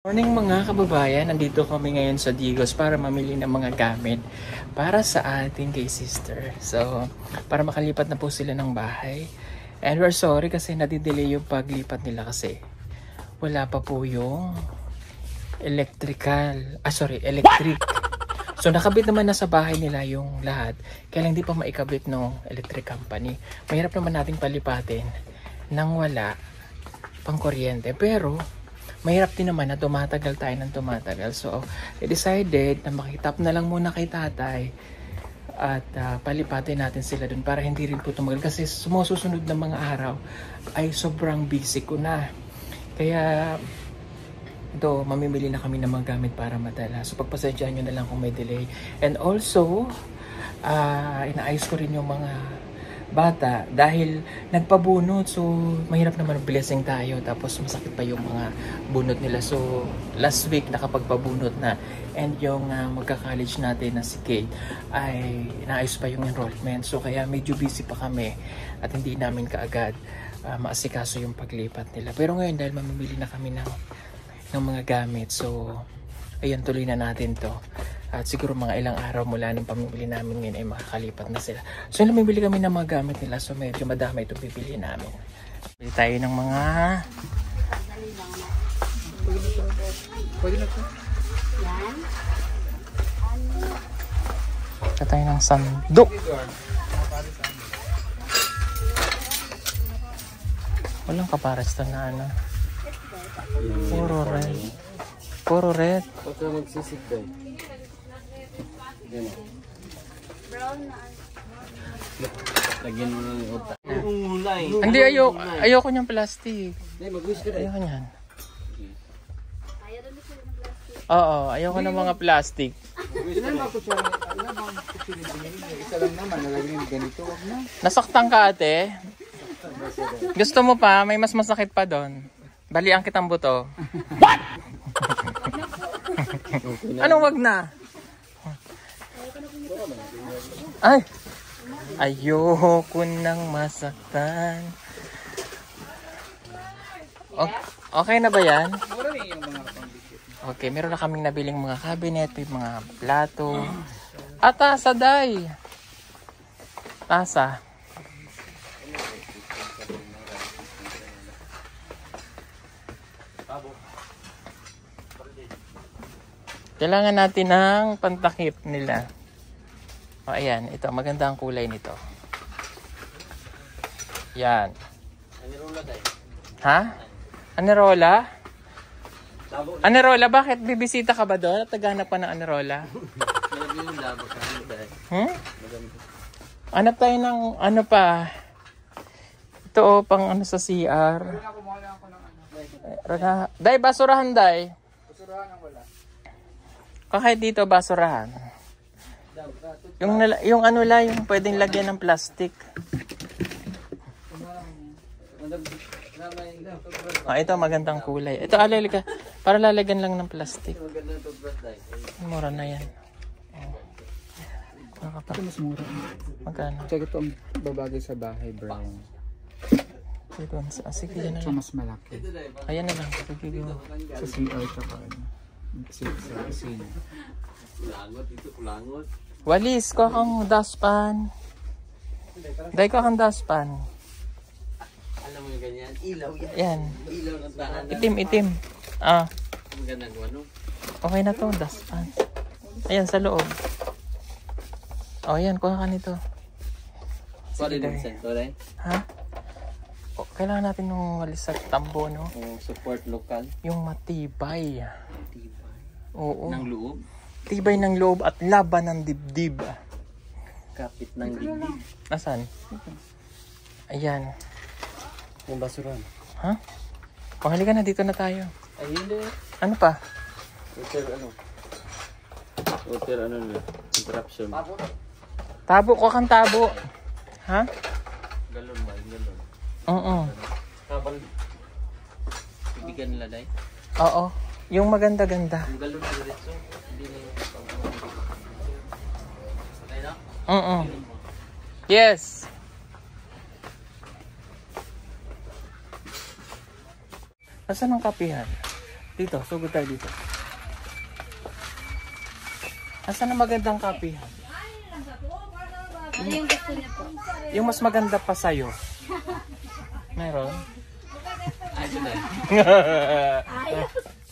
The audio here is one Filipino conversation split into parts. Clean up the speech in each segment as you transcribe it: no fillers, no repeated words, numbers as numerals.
Morning mga kababayan, nandito kami ngayon sa Digos para mamili ng mga gamit para sa ating kay sister. So, para makalipat na po sila ng bahay. And we're sorry kasi nadidelay yung paglipat nila kasi wala pa po yung electric. So, nakabit naman na sa bahay nila yung lahat. Kaya lang hindi pa maikabit ng electric company. Mahirap naman nating palipatin nang wala pang kuryente. Pero mahirap din naman na tumatagal tayo ng tumatagal. So, I decided na makitap na lang muna kay tatay at palipatin natin sila dun para hindi rin po tumagal. Kasi sumusunod na mga araw ay sobrang busy ko na. Kaya, ito, mamimili na kami ng mga gamit para madala. So, pagpasensyaan nyo na lang kung may delay. And also, inaayos ko rin yung mga bata dahil nagpabunot, so mahirap naman blessing tayo tapos masakit pa yung mga bunot nila. So last week nakapagpabunot na, and yung magka-college natin na si Kate ay naayos pa yung enrollment, so kaya medyo busy pa kami at hindi namin kaagad maasikaso yung paglipat nila. Pero ngayon dahil mamimili na kami ng mga gamit, so ayun, tuloy na natin to. At siguro mga ilang araw mula ng pamimili namin ngayon ay makakalipat na sila. So namimili kami ng mga gamit nila. So medyo madami itong bibili namin. Bili tayo ng mga... Pwede na ito. Yan. Ito tayo ng sandok. Walang kapares to na ano. Puro red. Puro red. Huwag ka magsisip tayo. Brown na. Lagyan mo na yung utak. Hindi, ayoko niyang plastic. Ayoko niyan. Ayaw doon sila ng plastic. Oo, ayoko ng mga plastic. Ilan ba kutsara? Ilan ba kutsara? Isa lang naman, nalagyan yung ganito. Huwag na. Nasaktan ka, ate? Gusto mo pa? May mas masakit pa doon. Balian kitang buto. What? Anong wag na? Ay! Ayoko nang masaktan. Okay na ba yan? Okay, meron na kaming nabiling mga cabinet, mga plato. At tasa, day! Tasa. Kailangan natin ng pantakip nila. O, ayan. Ito, maganda ang kulay nito. Yan. Anirola tayo. Ha? Anirola? Anirola? Bakit? Bibisita ka ba doon? At naghanap pa ng Anirola? Nalagyan yung labo ka. Ano tayo? Hanap tayo ng ano pa? Ito o, pang ano sa CR. Day, basurahan, day. Basurahan ang wala. Kahit dito, basurahan. Yung ano la, yung pwedeng lagyan ng plastic. Ito magandang kulay. Ito alay ka. Para lalagyan lang ng plastic. Mura na yan. Ito mas mura. Magkano? Check ito ang babagay sa bahay, brown. Sige, yan na Ito lang. mas malaki. Ayan na lang. Sige, go. Sa CR tsaka ano. Sa kusina. Kulangot, ito kulangot. Walis, kuha kang dustpan. Day, kuha kang dustpan. Alam mo yung ganyan? Ilaw yan. Yan. Ilaw ng tahanan. Itim. Ah, Ang ganda ko ano? okay na to, dustpan. Ayan, sa loob. O, ayan, kuha ka nito. Pwede Day. din sento rin. Ha? O, kailangan natin ng walis sa tambo, no? Support lokal. Yung matibay. Tibay. Oo. Ng loob. Tibay ng loob at laban ng dibdib. Kapit ng dibdib. Nasaan? Ayan. Yung basuran. Ha? O, halika na, dito na tayo. Ayun din. Ano pa? Water ano? Water ano na? Interruption. Tabo, kuha kang tabo. Ha? Galon ba? Galon. Oo. Kabal. Ibigan nila dahil. Oo. Yung maganda-ganda. Yung galon na diretso. Hindi na yung patay na? Oo. Yes. Nasaan ang kapihan? Dito, sugod tayo dito. Asan ang magandang kape? Ano yung gusto niya po? Yung mas maganda pa sa'yo. Meron?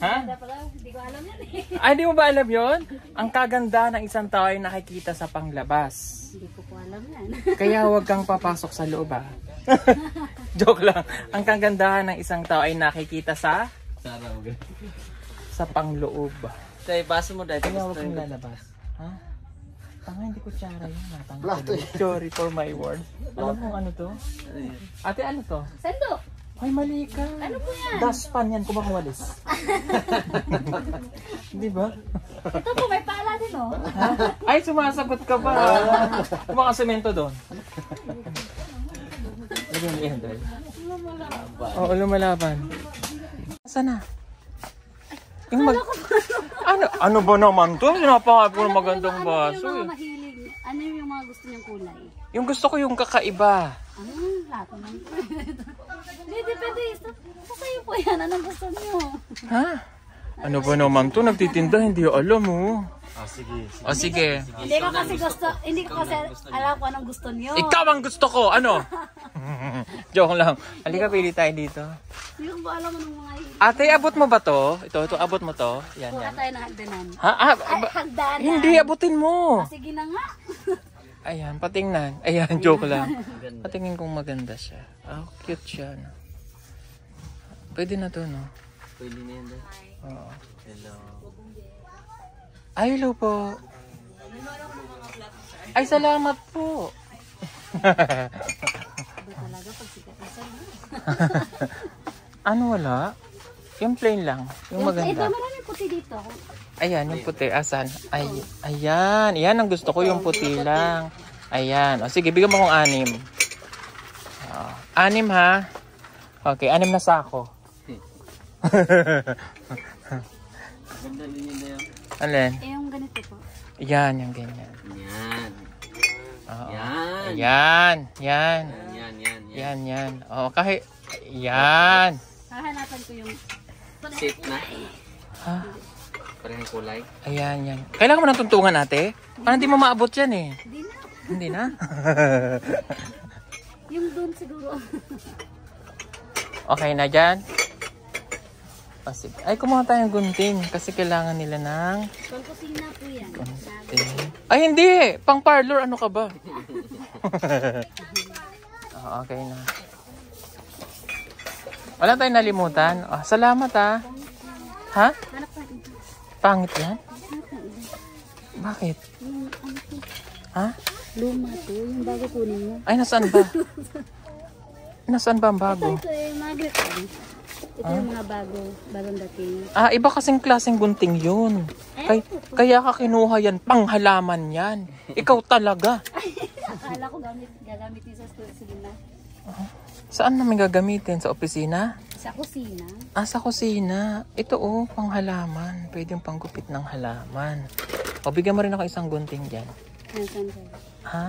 Ha? Hindi ko alam yan eh. Ay, di mo ba alam yon? Ang kaganda ng isang tao ay nakikita sa panglabas. Hindi ko po alam yan. Kaya huwag kang papasok sa loob, ha? Joke lang. Ang kagandahan ng isang tao ay nakikita sa pangloob. Tay, basa mo dahil. Kaya huwag kang lalabas. Ha? Tanga, hindi ko tsara yun. Sorry for my word. Alam mo ano to? Ate, ano to? Sando! Ay, mali ka. Ano po yan? Daspan yan, kumakuwalis. Di ba? Ito po, may pala din oh. Ha? Ay, sumasagot ka pa. Kumakasemento doon. Lagyan mo yan, Dre. Oo, lumalaban. Saan na? Yung ano ba naman to? Sinapakay po ng magandang baso. Ano yung mga mahilig? Ano yung mga gusto niyang kulay? Yung gusto ko yung kakaiba. Lahat naman po. Hindi, depende. Sa sa'yo po yan. Anong gusto niyo? Ha? Ano ba naman to? Nagtitinda, hindi alam mo. O sige. Hindi ko kasi alam kung anong gusto niyo. Ikaw ang gusto ko, ano? Joke lang. Halika, pili tayo dito. Hindi ko ba alam anong mga hilig? Ate, abot mo ba to? Ito, abot mo to. Yan, Kuha yan. tayo ng hagdanan. Ha? Ay, hagdanan. Hindi, abutin mo. Sige na nga. Ayan, patingnan. Ayan, joke lang. Patingin kung maganda siya. Cute siya, no? Pwede na to, no? Pwede na yan, Day. Oo. Hello. Ay, hello po. Ay, salamat po. Ba talaga pag sikat na sa'yo? Ano wala? Yung plain lang. Yung Ito, maganda. maraming puti dito. Ayan, yung puti. Asan? Ay, ayan. Ayan ang gusto ko, yung puti lang. Ayan. O sige, bigyan mo kong 6. 6 ha? Okay, 6 na sako. Ganda din yun na yan. Alin? Eh, yung ganito po. Yan, yung ganyan. Yan. Oo. Yan. Yan, yan. Yan, yan, yan. Yan, yan. Oo, kahit... Yan. Hahanapan ko yung... Safe na. Ha? Parehong kulay. Ayan, yan. Kailangan mo ng tuntungan, ate? Parang hindi mo maabot yan eh. Hindi na. Hindi na? Yung doon siguro. Okay na dyan? O, sige. Ay, kumuha tayong gunting kasi kailangan nila ng Pangkusina po yan. gunting. Ay, hindi! Pang parlor, ano ka ba? Okay na. Wala tayong nalimutan. Oh, salamat ha. Ha? Hanap pa ito. Pangit yan? Bakit? Yung ano po. Ha? Luma to. Yung bago kunin mo. Ay, nasaan ba? Nasaan ba ang bago? Ito eh, Margaret. Ito yung mga bagong dating. Ah, iba kasing klaseng gunting yun. Kaya ka kinuha yan, panghalaman yan. Ikaw talaga. Akala ko gagamitin sa kusina. Saan namin gagamitin? Sa opisina? Sa kusina? Ah, sa kusina. Ito oh, panghalaman. Pwedeng panggupit ng halaman. O, bigyan mo rin ako isang gunting dyan. Saan ka? Ha?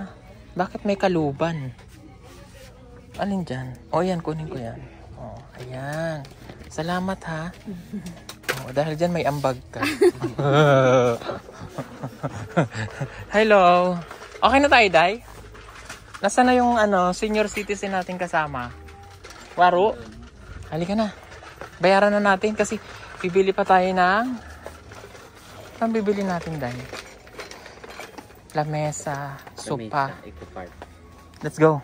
Bakit may kaluban? Alin dyan? O, yan. Kunin ko yan. O, ayan. Salamat ha. O, dahil dyan may ambag ka. Hello. Okay na tayo, Day? Nasaan na yung senior citizen natin kasama? Waro? Halika na. Bayaran na natin kasi bibili pa tayo ng... Ang bibili natin, Day? Lamesa, sopa. Let's go.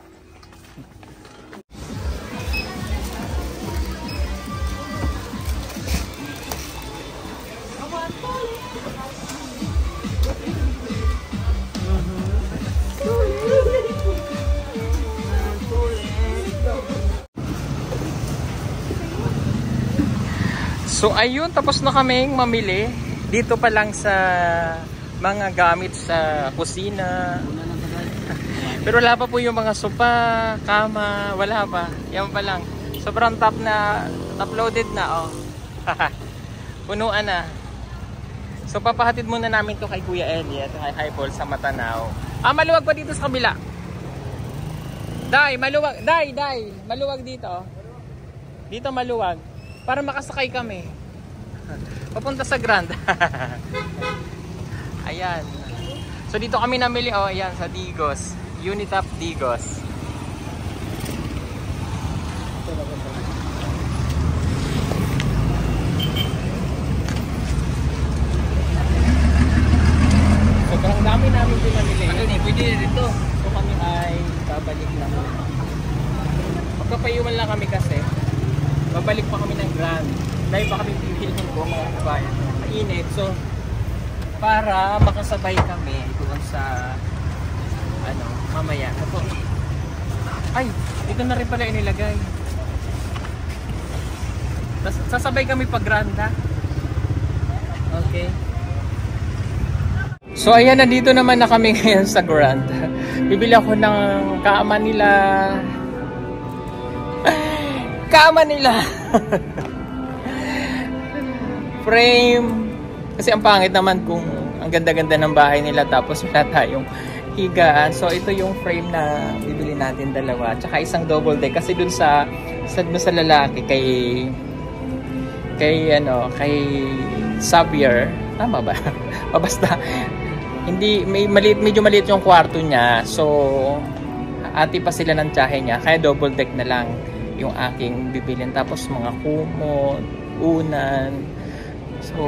So ayun, tapos na kaming mamili dito pa lang sa mga gamit sa kusina. Pero wala pa po yung mga sopa, kama, wala pa. Yan pa lang. Sobrang top loaded na, oh. Punuan na. So papahatid muna namin to kay Kuya Elliot, kay Highball sa Matanao. Ah, maluwag pa dito sa kabila. Day, maluwag. Day, maluwag dito. Dito maluwag. Para makasakay kami. Papunta sa Grand. Ayan. So dito kami namili, oh, ayan, sa Digos. Unitap Digos. Sobrang dami namin pinamili. Ano ni, pwede dito. So kami ay babalik lang. Magpapayuman lang kami kasi. Babalik pa kami ng Grand. Dahil pa kami pipiliin ko mga kabayan. Mainit. So, para makasabay kami doon sa ano, mamaya. Ito. Ay, dito na rin pala inilagay. Sasabay kami pag Grand, ha? Okay. So ayan, nandito naman na kami ngayon sa Grand. Bibili ako ng kama nila. Kama nila. Frame. Kasi ang pangit naman kung ang ganda-ganda ng bahay nila tapos wala tayong higaan. So ito yung frame na bibili natin, dalawa. Tsaka isang double deck kasi dun sa lalaki kay Xavier. Tama ba? O basta hindi, medyo maliit yung kwarto niya. So ati pa sila ng tiyahe niya. Kaya double deck na lang yung aking bibilin. Tapos mga kumot, unan. So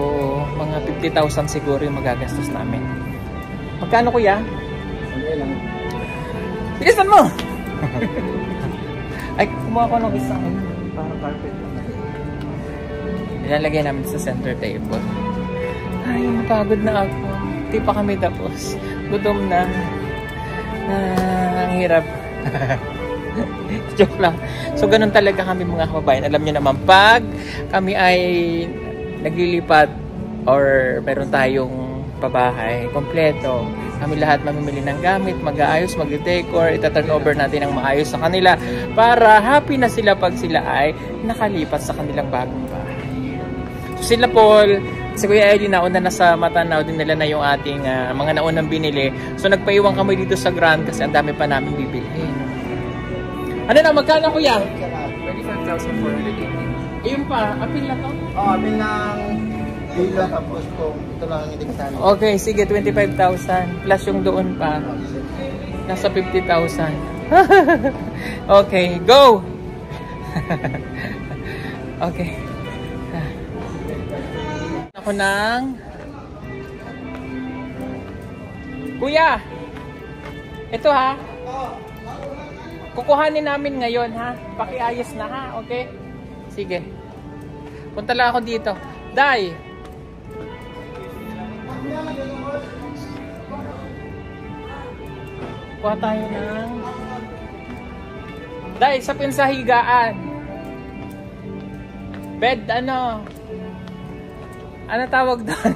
mga 50,000 siguro yung magagastos namin. Magkano kuya? Okay lang. Bilisan mo! Ay, kumuha ko ng isang parang carpet. Ilalagay namin sa center table. Ay, napagod na ako. Hindi pa kami tapos. Gutom na. Ang hirap. Joke lang. So, ganun talaga kami mga kababayan. Alam niyo naman, pag kami ay naglilipat or meron tayong pabahay, kompleto, kami lahat mamimili ng gamit, mag-aayos, mag-decor, ita-turn over natin ang maayos sa kanila para happy na sila pag sila ay nakalipat sa kanilang bagong bahay. So, sila Paul, si Kuya Eddie, nauna na sa Matanaw, din nila na yung ating mga naunang binili. So nagpaiwan kami dito sa Grand kasi ang dami pa namin bibilhin. Ano na, magkano kuya? 25,480. Ayun pa, apil na to? Oo, apil ng bilo tapos kung ito lang ang iligsan. Okay, sige, 25,000 plus yung doon pa. Nasa 50,000. Okay, go! Okay. Ako ng Kuya, ito ha, kukuhanin namin ngayon ha, pakiayos na ha, okay? Sige, punta lang ako dito. Day, kuha tayo ng Day, sa pinsahigaan bed, anong tawag doon?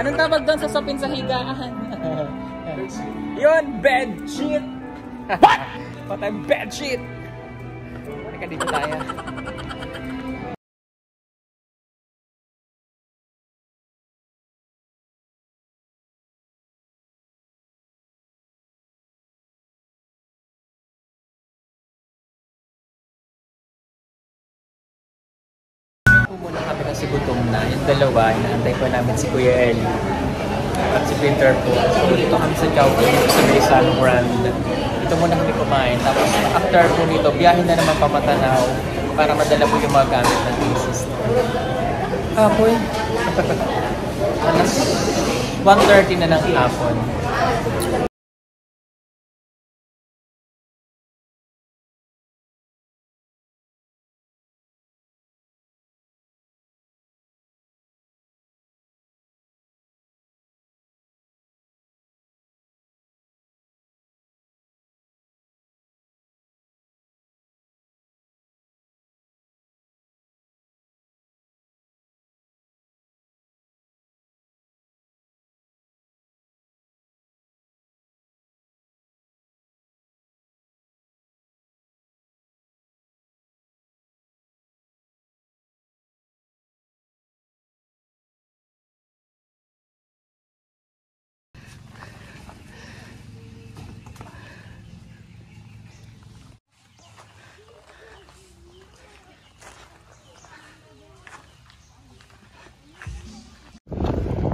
Anong tawag doon sa sapin sa higaan? Yun, bed sheet. What? Patay bed sheet. Teka, dito tayo. Muna kami kasi gutom na. Yung dalawa, inaantay pa namin si Kuya Eli at si Pinter po. So dito kami sa Chowking, sa Rizal Grand. Dito muna kami kumain. Tapos after po nito, biyahin na naman pa Matanaw para madala po yung mga gamit ng thesis. Hapon. Alas 1:30 na ng hapon.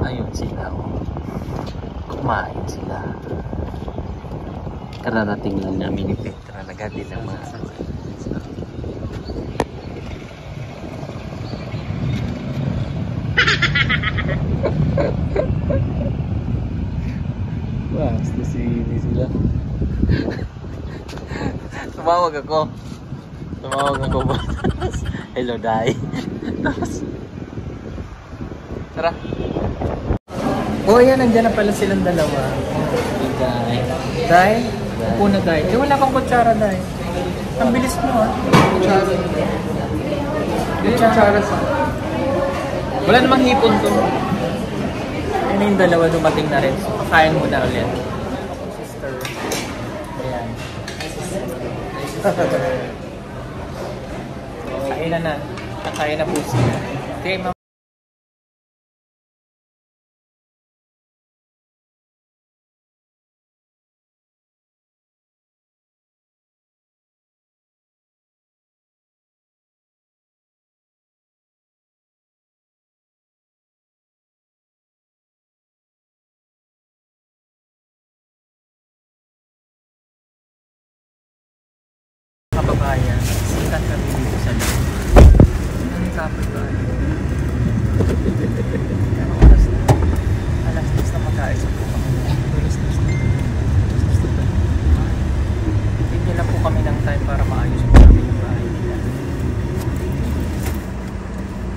Ayun sila. Oh. Kumain sila. Kararating lang namin ni Petra. Nagati lang mga basta sini sila. Tumawag ako ba? Hello, Day. Tapos tara. Oh, yan, nandiyan na pala silang dalawa. Day. Day? Upo na, Day. Wala kang kutsara, Day. Ang bilis mo, ha? Kutsara sa... Wala namang hipon to. Ano yung dalawa dumating na rin. So, kakain mo na ulit. Sister. Ayan. Kain na. Kakain na po siya. Okay, ma'am. Kababayan, sikat kami dito sa loob. Ano yung kapitbahay? Ano oras na? Alas 10 na mag-aayos po kami. Alas 10 na. Bigyan lang po kami ng time para maayos po kami yung bahay nila.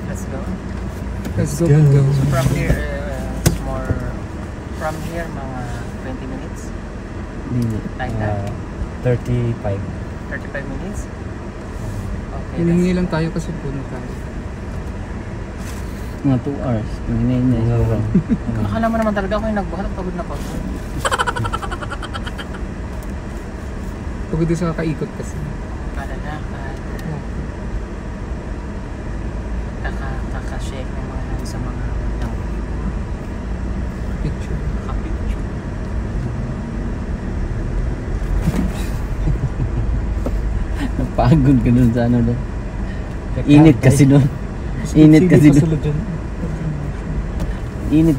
Let's go. Let's go. So from here, from here mga 20 minutes? Like that? 35. 35 minutes? Okay. Hiningi lang tayo kasi puno tayo. Mga 2 hours. Hinayin na sobrang. Akala mo naman talaga ako yung nagbuhat. Pagod na pagod. Pagod din sa kakaikot kasi. Kalalakad. Kaka-shake ng mga sa mga Picture. nakapicture. Napagod ka dun sa ano doon. Init kasi doon. Init kasi doon. Init.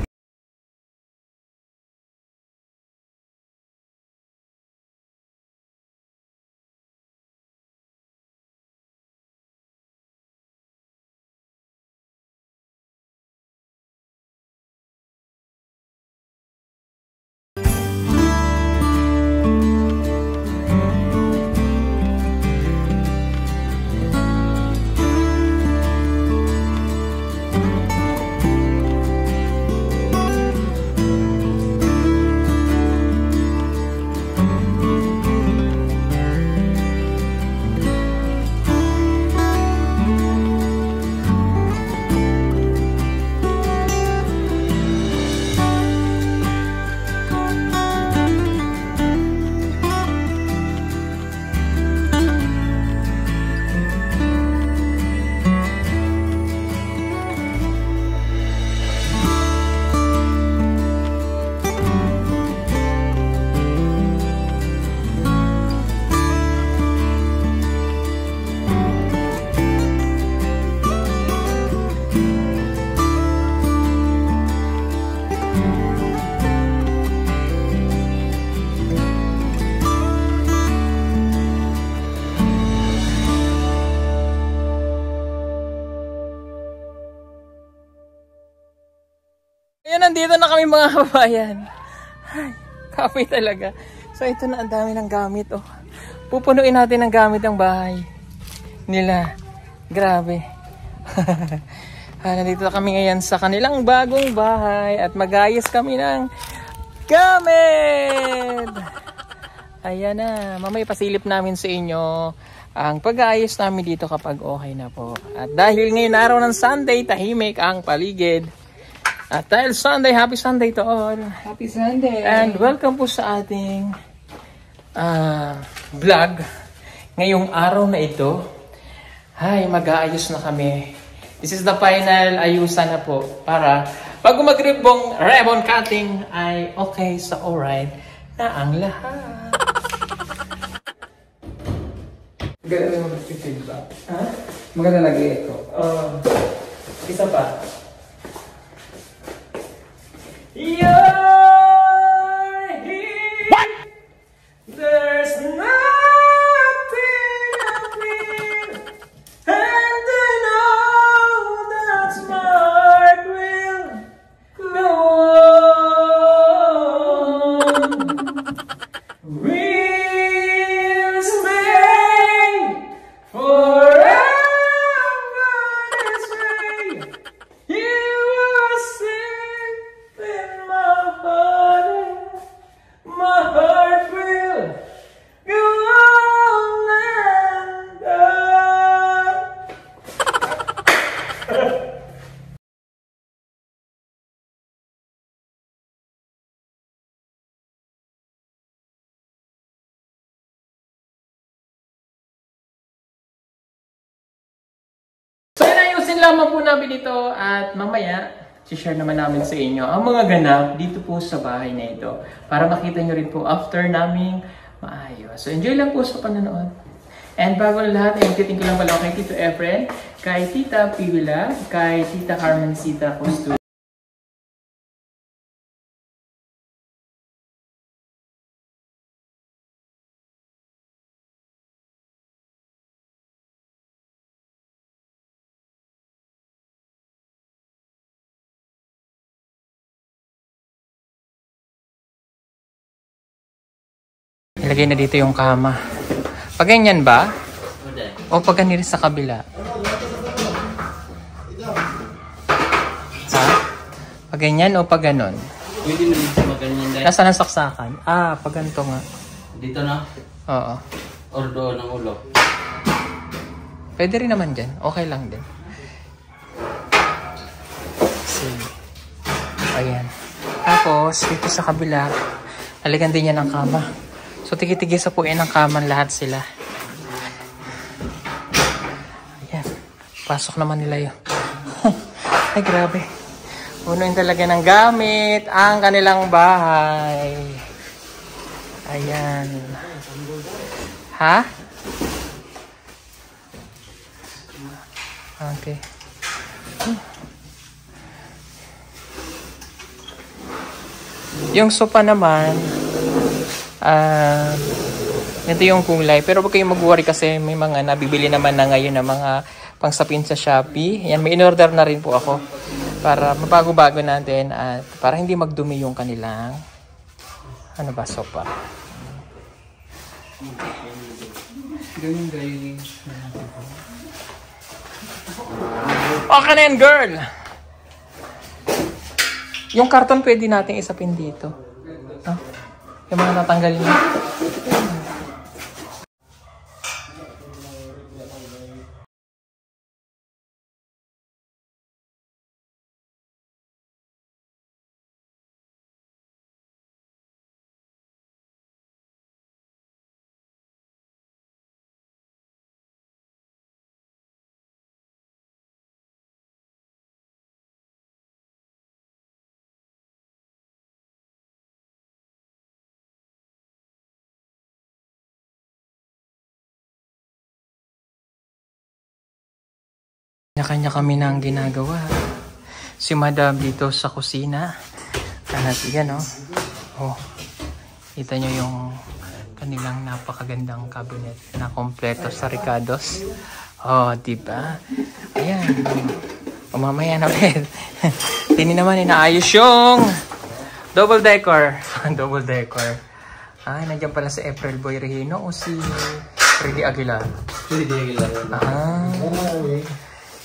Ayan, nandito na kami mga kabayan. Ay, kape talaga. So ito na, ang dami ng gamit. Oh. Pupunuin natin ng gamit ang bahay nila. Grabe. Nandito na kami ngayon sa kanilang bagong bahay at mag-ayos kami ng gamit. Ayan na. Mamaya pasilip namin sa inyo ang pag-aayos namin dito kapag okay na po. At dahil ngayon araw ng Sunday, tahimik ang paligid. At dahil Sunday, happy Sunday to all. Happy Sunday! And welcome po sa ating vlog. Ngayong araw na ito, ay mag-aayos na kami. This is the final ayusan na po para pag ribbon cutting ay okay sa alright na ang lahat. Maganda naman mag-feedback. Ha? Maganda nag-echo. Isa pa. You're here. What? There's nothing I feel, and I know that my heart will go on. We'll stay forever this way. You are safe in my heart. My heart will go on and on. So inayusin lamang po namin ito at mamaya share naman namin sa inyo ang mga ganap dito po sa bahay na ito para makita nyo rin po after naming maayos. So enjoy lang po sa panonood. And bago na lahat, ay titingin ko lang pala kay Tito Efren, kay Tita Pivila, kay Tita Carmencita Costu. Ilagay na dito yung kama. Pag ganyan ba? O pag ganyan sa kabila? Ha? Pag ganyan o pag ganon? Pwede mo dito maganyan dahil. Nasaan ang saksakan? Ah, pag ganito nga. Dito na? Oo. Or doon ang ulo? Pwede rin naman dyan. Okay lang din. Sige. Ayan. Tapos, dito sa kabila, haligan din yan ng kama. So, tigi-tigi sa puin ng kaman lahat sila. Ayan. Pasok naman nila yun. Ay, grabe. Punuin talaga ng gamit ang kanilang bahay. Ayan. Ha? Okay. Yung sopa naman, ito yung kulay. Pero huwag kayong mag-worry kasi may mga nabibili naman na ngayon na mga pangsapin sa Shopee. Yan, may in-order na rin po ako para mabago-bago natin at para hindi magdumi yung kanilang sopa. Okay na yan, girl! Yung karton pwede natin isapin dito. No? Yung mga natanggalin niya. Kanya-kanya kami na ang ginagawa. Si Madam dito sa kusina. At yan oh. Kita nyo yung kanilang napakagandang cabinet na kompleto sa Ricardos. Oh, diba? Ayan. Mamaya na ulit. Tini naman inaayos yung double decor. Double decor. Ay, nandiyan pala si April Boy Regino o si Freddy Aguilar. Freddy Aguilar.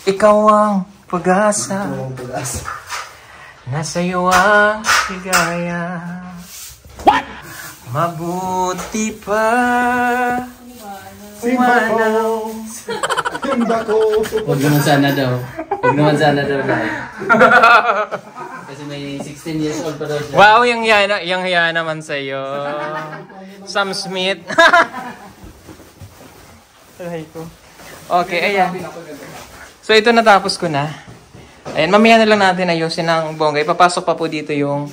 Ikaw ang pag-asa. Nasa iyo ang ligaya. What? Mabuti pa umanaw. Huwag naman sana daw. Huwag naman sana daw na. Kasi may 16 years old pa daw siya. Wow, yung hiya naman sa'yo. Sam Smith. Okay, ayan. So ito natapos ko na. Ayan, mamaya na lang natin ayusin ng bongga. Ipapasok pa po dito yung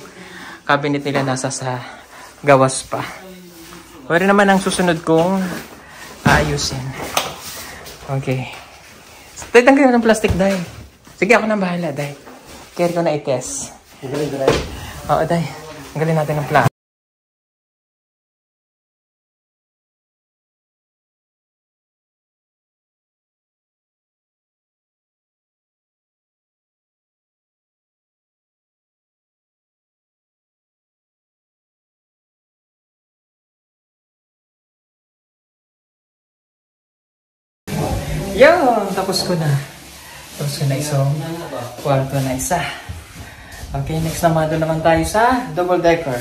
cabinet nila nasa sa gawas pa. Pwede naman ang susunod kong ayusin. Okay. Tay, tanggalin ng plastic, Day. Sige, ako nang bahala, Day. Carry ko na i-test. Oo, day. Tanggalin natin ang plug. Yun! Tapos ko na. Tapos ko na isang kwarto na isa. Okay, next naman doon naman tayo sa double decker.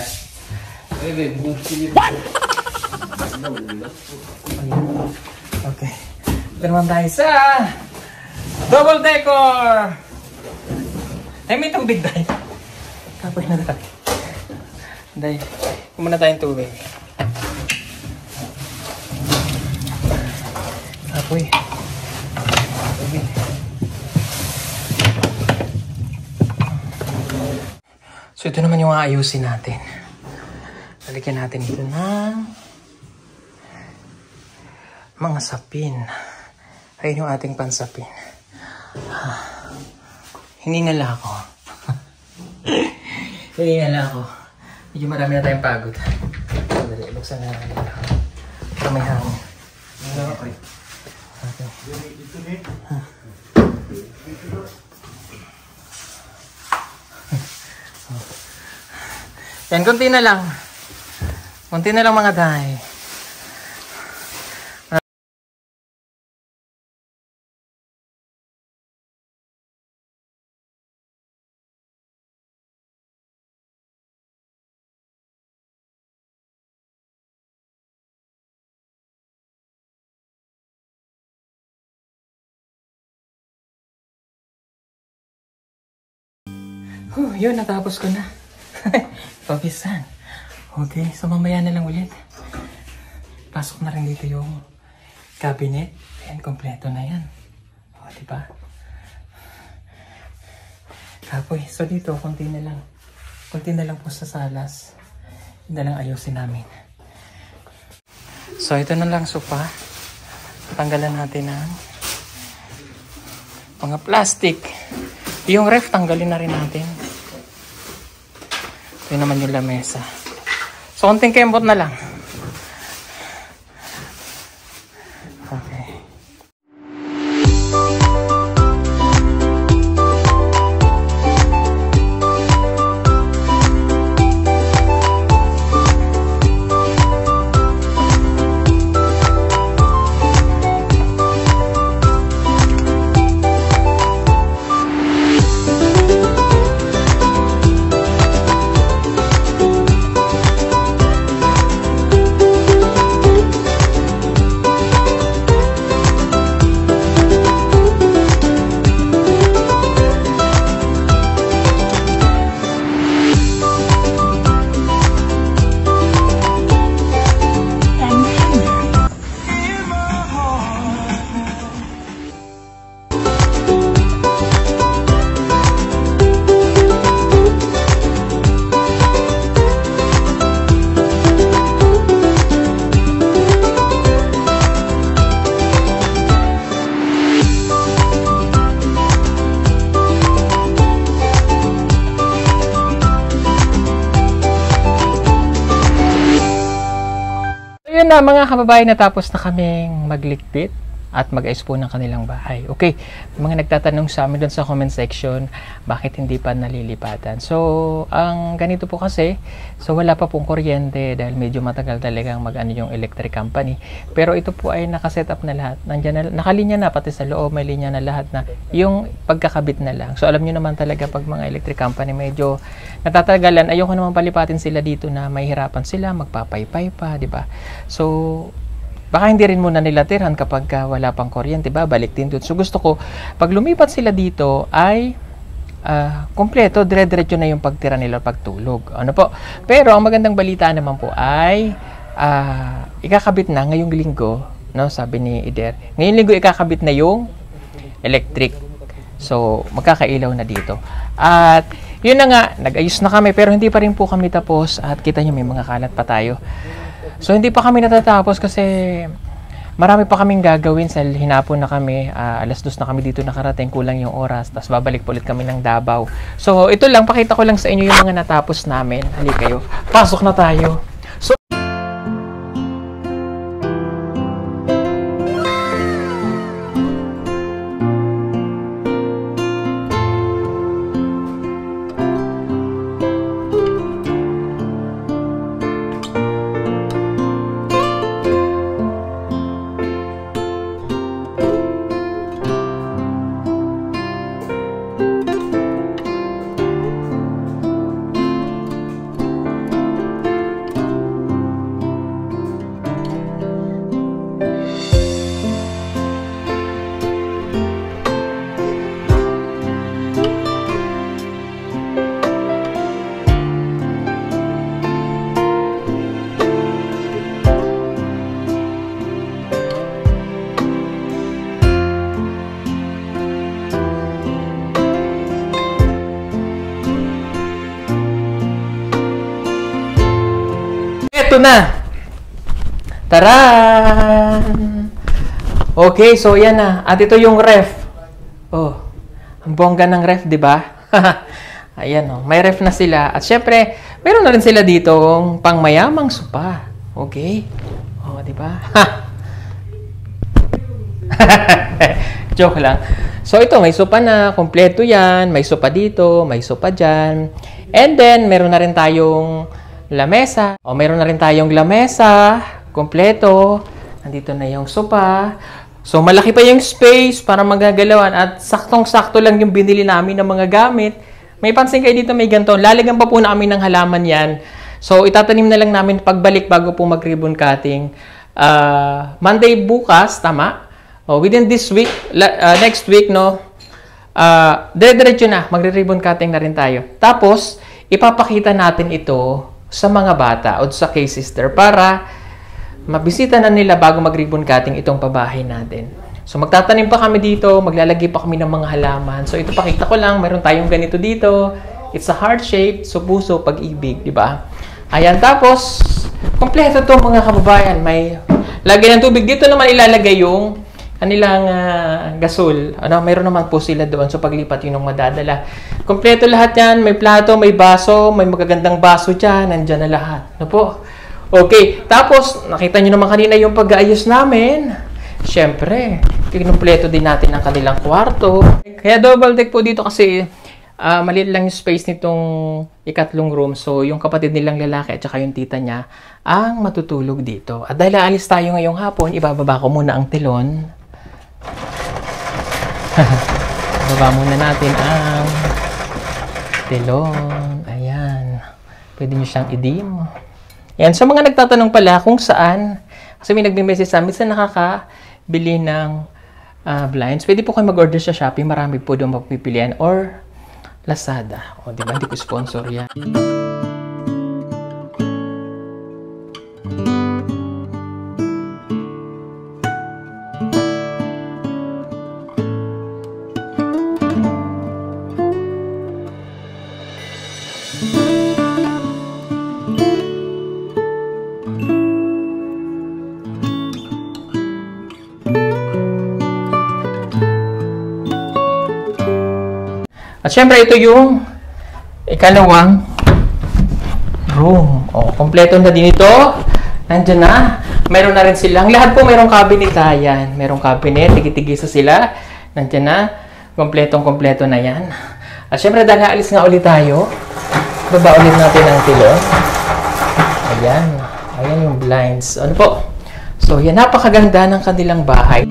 What? Okay. Doon naman tayo sa double decker! Ay, may tubig dahil. Kapoy na dahil. Dahil, kumuna tayong tubig. Kapoy. So ito naman yung aayusin natin. Lalagyan natin ito ng mga sapin. Ayun yung ating pansapin. Hiningal ako. Hiningal ako. Medyo marami na tayong pagod. Dali, buksan na natin ito. Para may hangin. Okay. Yan, konti na lang. Konti na lang mga dahi. Yun, natapos ko na. Papisan. Okay, so mamaya na lang ulit. Pasok na rin dito yung cabinet. Ayan, kompleto na yan. O, diba? Kapoy, so dito, konti na lang. Konti na lang po sa salas. Yun na lang ayusin namin. So, ito na lang sopa. Tanggalan natin ang mga plastic. Yung ref, tanggalin na rin natin. Ito naman yung lamesa. So, konting kembot na lang. Okay. Yun na mga kababayan, natapos na kaming maglikpit at mag-ayos po ng kanilang bahay. Okay, mga nagtatanong sa amin doon sa comment section, bakit hindi pa nalilipatan? So, ang ganito po kasi, so wala pa pong kuryente dahil medyo matagal talagang mag-ano yung electric company. Pero ito po ay nakaset up na lahat. Nandiyan na, nakalinya na, pati sa loob may linya na lahat na yung pagkakabit na lang. So, alam nyo naman talaga pag mga electric company medyo natatagalan, ayoko naman palipatin sila dito na mahihirapan sila, magpapaypay pa, di ba? So, baka hindi rin muna nila tirhan kapag wala pang kuryente, ba? Balik din doon. So gusto ko, pag lumipat sila dito ay kompleto, dire-diretso na yung pagtira nila, pagtulog. Ano po? Pero ang magandang balita naman po ay ikakabit na ngayong linggo, no? Sabi ni Ider. Ngayong linggo ikakabit na yung electric. So magkakailaw na dito. At yun na nga, nag-ayos na kami pero hindi pa rin po kami tapos at kita nyo may mga kalat pa tayo. So, hindi pa kami natatapos kasi marami pa kaming gagawin sa hinapon na kami. Alas 2 na kami dito nakarating, kulang yung oras. Tapos babalik ulit kami ng Davao. So, ito lang, pakita ko lang sa inyo yung mga natapos namin. Halika kayo. Pasok na tayo. So, ito na. Taran! Okay, so yan na. At ito yung ref. Oh, ang bongga ng ref, di ba? Ayan, oh. May ref na sila. At syempre, meron na rin sila dito pangmayamang sopa. Okay? Oh, di ba? Joke lang. So ito, may sopa na. Kompleto yan. May sopa dito. May sopa dyan. And then, meron na rin tayong lamesa. O, meron na rin tayong lamesa. Kompleto. Nandito na yung sopa. So, malaki pa yung space para magagalawan. At saktong-sakto lang yung binili namin ng mga gamit. May pansin kayo dito, may ganito. Lalagyan pa po namin ng halaman yan. So, itatanim na lang namin pagbalik bago po mag-ribbon cutting. Monday bukas, tama? Within this week, next week, no? Dire-diretso na. Magre-ribbon cutting na rin tayo. Tapos, ipapakita natin ito sa mga bata o sa K-Sister para mabisita na nila bago mag-ribbon cutting itong pabahay natin. So, magtatanim pa kami dito, maglalagay pa kami ng mga halaman. So, ito pakita ko lang, meron tayong ganito dito. It's a heart shape, so puso, pag-ibig, di ba? Ayan, tapos, kompleto to mga kababayan. May lagay ng tubig. Dito naman ilalagay yung kanilang gasol. Mayroon naman po sila doon. So, paglipat yun ang madadala. Kompleto lahat yan. May plato, may baso, may magagandang baso dyan. Nandyan na lahat. Ano po? Okay. Tapos, nakita nyo naman kanina yung pag-aayos namin. Siyempre, kinumpleto din natin ang kanilang kwarto. Kaya double deck po dito kasi maliit lang yung space nitong ikatlong room. So, yung kapatid nilang lalaki at saka yung tita niya ang matutulog dito. At dahil aalis tayo ngayong hapon, ibababa ko muna ang telon. Baba muna natin ang telon. Ayan. Pwede nyo siyang idim. Ayan. So, mga nagtatanong pala kung saan. Kasi may nagme-message sa amin, saan nakakabili ng blinds. Pwede po kayo mag-order sa Shopee. Marami po doon mapipilian. Or Lazada. O, diba? Hindi ko sponsor yan. At syempre, ito yung ikalawang room. O, kompleto na din ito. Nandiyan na. Mayroon na rin silang. Lahat po mayroong cabinet. Yan. Mayroong cabinet. Tigi-tigisa sila. Nandiyan na. Kompletong-kompleto na yan. At syempre, dahil alis nga ulit tayo, baba ulit natin ang tilon. Ayan. Ayan yung blinds. Ano po? So, yan. Napakaganda ng kanilang bahay.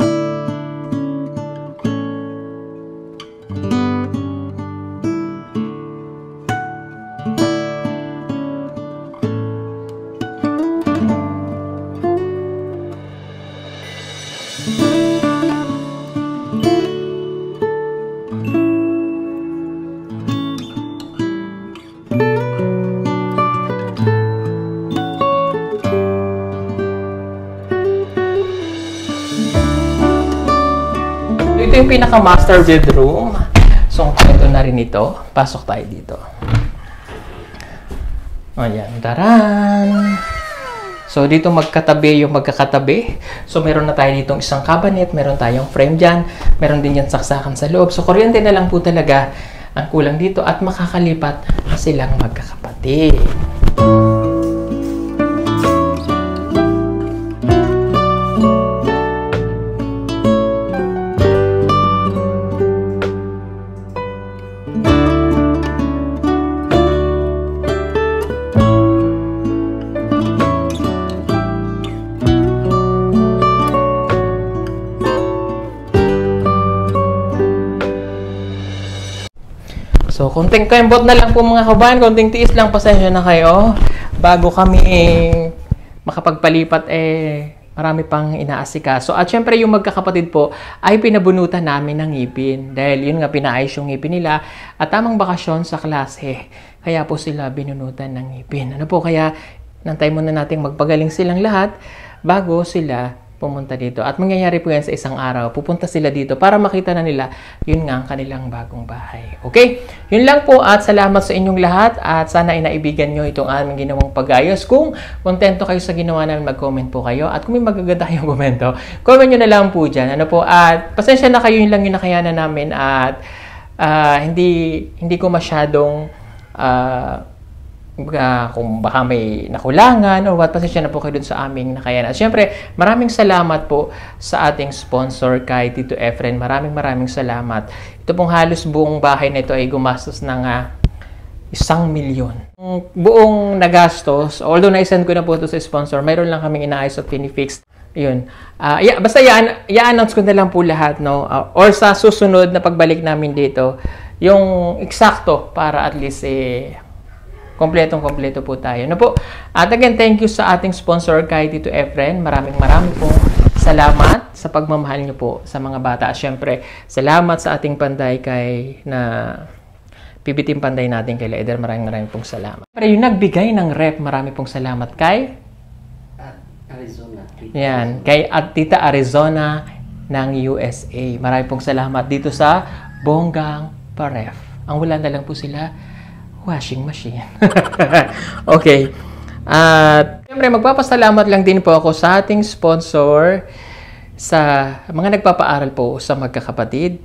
Ito yung pinaka-master bedroom. So, ito na rin ito. Pasok tayo dito. Ayan, taran! So, dito magkatabi yung magkakatabi. So, meron na tayo ditong isang cabinet, meron tayong frame dyan, meron din yan saksakan sa loob. So, kuryente na lang po talaga ang kulang dito at makakalipat silang magkakapatid. So, konting kembot na lang po mga kabayan, konting tiis lang, pasensya na kayo. Bago kami makapagpalipat, marami pang inaasikaso. At syempre, yung magkakapatid po ay pinabunutan namin ng ngipin. Dahil yun nga, pinaayos yung ngipin nila at tamang bakasyon sa klase. Kaya po sila binunutan ng ngipin. Ano po, kaya nantay muna natin magpagaling silang lahat bago sila pumunta dito. At mangyayari po yan sa isang araw. Pupunta sila dito para makita na nila yun nga ang kanilang bagong bahay. Okay? Yun lang po at salamat sa inyong lahat at sana ay naibigan nyo itong aming ginawang pag-ayos. Kung kontento kayo sa ginawa namin, mag-comment po kayo. At kung may magaganda kayong komento, comment nyo na lang po dyan. Ano po? At pasensya na kayo, yun lang yung nakayanan namin at hindi ko masyadong kung baka may nakulangan or what, pasensya na po kayo dun sa aming nakayanan. At syempre, maraming salamat po sa ating sponsor kay Tito Efren. Maraming salamat. Ito pong halos buong bahay na ito ay gumastos ng 1 milyon. Buong nagastos, although na-send ko na po ito sa sponsor, mayroon lang kaming inaayos at pinifix. Yun. Basta i-announce ko na lang po lahat, no? Or sa susunod na pagbalik namin dito, yung eksakto para at least kompletong-kompleto po tayo. No po? At again, thank you sa ating sponsor kay Tito Efren. Maraming pong salamat sa pagmamahal niyo po sa mga bata. At syempre, salamat sa ating panday pibiting panday natin kay Leder. Maraming pong salamat. Pero yung nagbigay ng rep, marami pong salamat kay Arizona. Yan, kay Tita Arizona ng USA. Maraming pong salamat dito sa Bonggang Paref. Ang wala na lang po sila, washing machine. Okay. At siyempre, magpapasalamat lang din po ako sa ating sponsor, sa mga nagpapaaral po sa magkakapatid.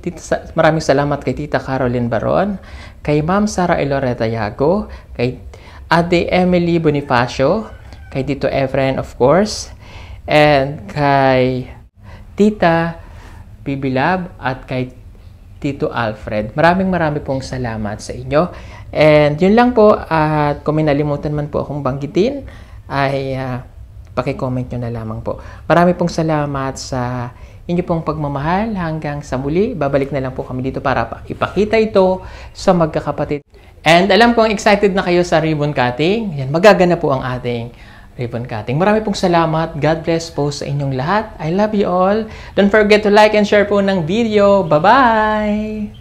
Maraming salamat kay Tita Caroline Baron, kay Ma'am Sara Eloreta Yago, kay Ate Emily Bonifacio, kay Tito Efren of course, and kay Tita Bibilab at kay Tito Alfred. Maraming pong salamat sa inyo. And yun lang po, at kung may nalimutan man po akong banggitin, ay paki-comment nyo na lamang po. Marami pong salamat sa inyo pong pagmamahal. Hanggang sa muli, babalik na lang po kami dito para ipakita ito sa magkakapatid. And alam kong excited na kayo sa ribbon cutting. Yan, magagana po ang ating ribbon cutting. Marami pong salamat. God bless po sa inyong lahat. I love you all. Don't forget to like and share po ng video. Bye-bye!